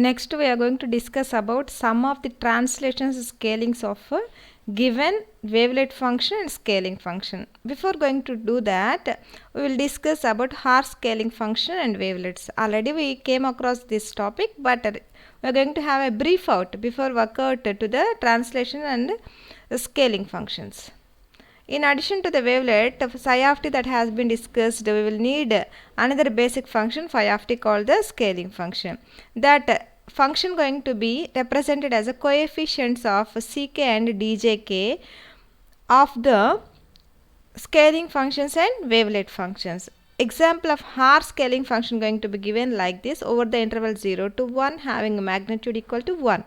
Next, we are going to discuss about some of the translations scalings of a given wavelet function and scaling function. Before going to do that, we will discuss about Haar scaling function and wavelets. Already we came across this topic, but we are going to have a brief out before work out to the translation and scaling functions. In addition to the wavelet of psi of t that has been discussed, we will need another basic function phi of t called the scaling function. That function going to be represented as a coefficients of ck and djk of the scaling functions and wavelet functions. Example of Haar scaling function going to be given like this over the interval 0 to 1 having a magnitude equal to 1.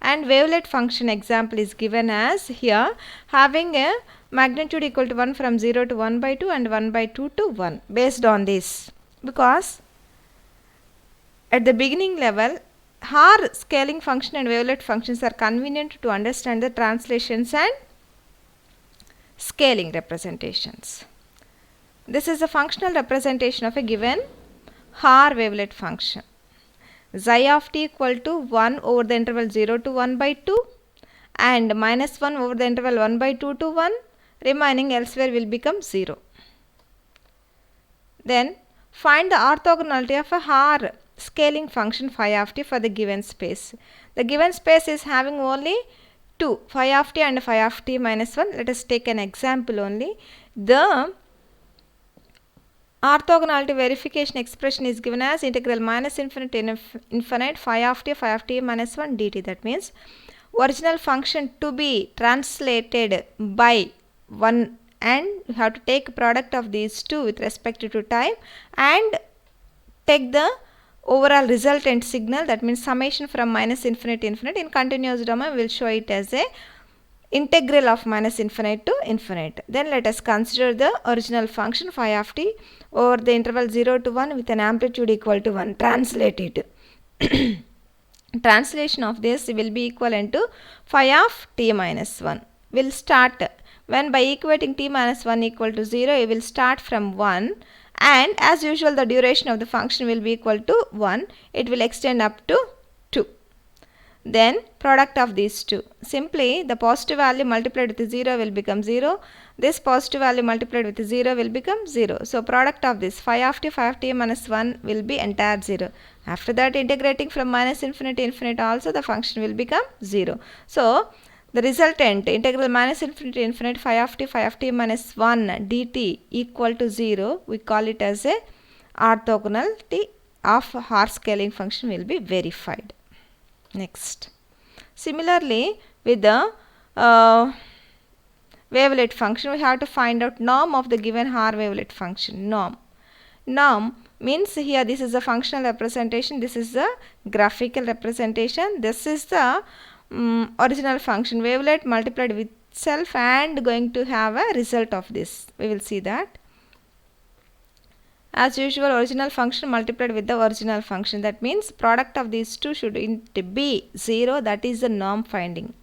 And wavelet function example is given as here having a magnitude equal to 1 from 0 to 1 by 2 and 1 by 2 to 1 based on this, because at the beginning level Haar scaling function and wavelet functions are convenient to understand the translations and scaling representations. This is a functional representation of a given Haar wavelet function. Psi of t equal to 1 over the interval 0 to 1 by 2 and minus 1 over the interval 1 by 2 to 1, remaining elsewhere will become 0. Then find the orthogonality of a Haar scaling function phi of t for the given space. The given space is having only 2, phi of t and phi of t minus 1. Let us take an example only. The orthogonality verification expression is given as integral minus infinite infinite phi of t minus 1 dt. That means original function to be translated by 1, and you have to take product of these two with respect to time and take the overall resultant signal, that means summation from minus infinite to infinite. In continuous domain we will show it as a integral of minus infinite to infinite. Then let us consider the original function phi of t over the interval 0 to 1 with an amplitude equal to 1. Translate it. Translation of this will be equivalent to phi of t minus 1. Will start when by equating t minus 1 equal to 0, it will start from 1, and as usual the duration of the function will be equal to 1. It will extend up to 2. Then product of these two, simply the positive value multiplied with 0 will become 0. This positive value multiplied with 0 will become 0. So product of this phi of t minus 1 will be entire 0. After that, integrating from minus infinite to infinite also the function will become 0. So the resultant integral minus infinite to infinite phi of t minus 1 dt equal to 0, we call it as a orthogonality of Haar scaling function will be verified. Next, similarly with the wavelet function, we have to find out norm of the given Haar wavelet function. Norm means here this is a functional representation, this is the graphical representation, this is the original function wavelet multiplied with itself and going to have a result of this. We will see that. As usual, original function multiplied with the original function. That means product of these two should be 0. That is the norm finding.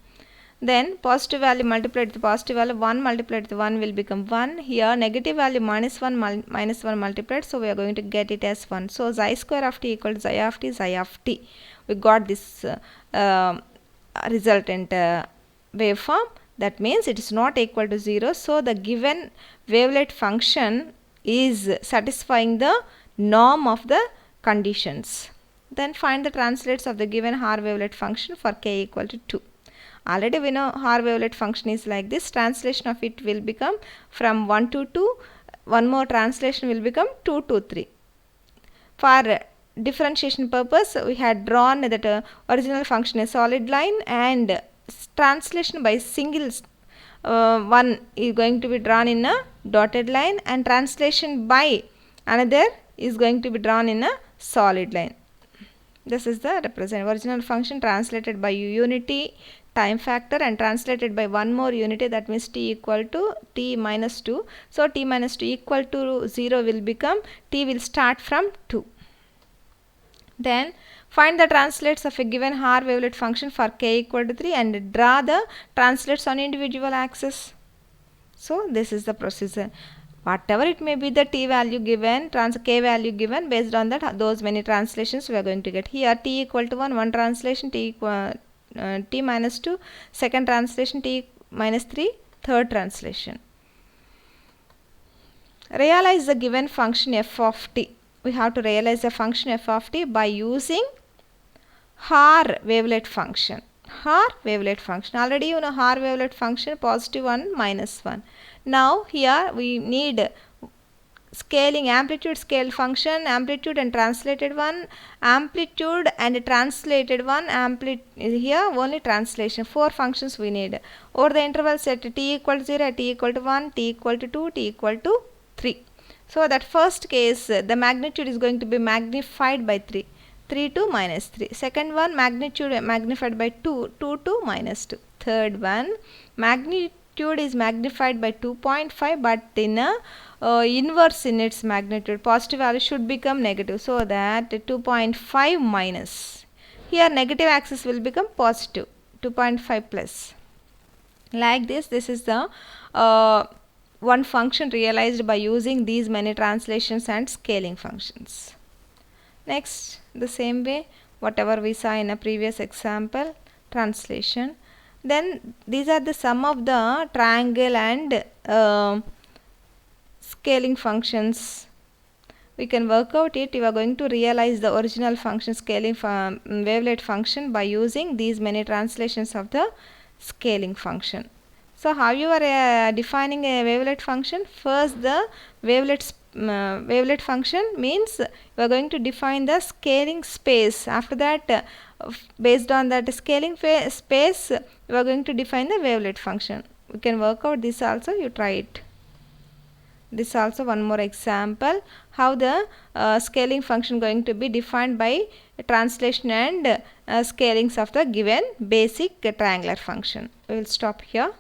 Then positive value multiplied with positive value, 1 multiplied with 1 will become 1. Here negative value minus 1 multiplied. So we are going to get it as 1. So xi square of t equal to xi of t. We got this resultant waveform. That means it is not equal to 0. So the given wavelet function is satisfying the norm of the conditions. Then find the translates of the given Haar wavelet function for k equal to 2. Already we know Haar wavelet function is like this. Translation of it will become from 1 to 2. One more translation will become 2 to 3. For differentiation purpose, we had drawn that original function a solid line, and translation by single one is going to be drawn in a dotted line, and translation by another is going to be drawn in a solid line. This is the original function translated by unity time factor and translated by one more unity, that means t equal to t minus 2. So t minus 2 equal to 0 will become t will start from 2. Then find the translates of a given Haar wavelet function for k equal to 3 and draw the translates on individual axes. So this is the procedure. whatever it may be the t value given, k value given, based on that those many translations we are going to get. Here t equal to 1, one translation, t minus 2, second translation, t minus 3, third translation. Realize the given function f of t. We have to realize the function f of t by using Haar wavelet function. Haar wavelet function. Already you know Haar wavelet function, positive 1, minus 1. Now here we need scaling, amplitude scale function, amplitude and translated one, amplitude and translated one, here only translation. 4 functions we need. Over the interval set t equal to 0, t equal to 1, t equal to 2, t equal to 3. So that first case the magnitude is going to be magnified by 3. 3 to minus 3. Second one, magnitude magnified by 2, 2 to minus 2. Third one, magnitude is magnified by 2.5, but in a inverse in its magnitude. Positive value should become negative, so that 2.5 minus. Here negative axis will become positive, 2.5 plus. Like this is the one function realized by using these many translations and scaling functions. Next, the same way whatever we saw in a previous example, translation. Then these are the sum of the triangle and scaling functions. We can work out it. You are going to realize the original function, scaling wavelet function, by using these many translations of the scaling function. So how you are defining a wavelet function? First the wavelet function means we are going to define the scaling space. After that based on that scaling space we are going to define the wavelet function. We can work out this also, you try it. This also one more example how the scaling function going to be defined by translation and scalings of the given basic triangular function. We will stop here.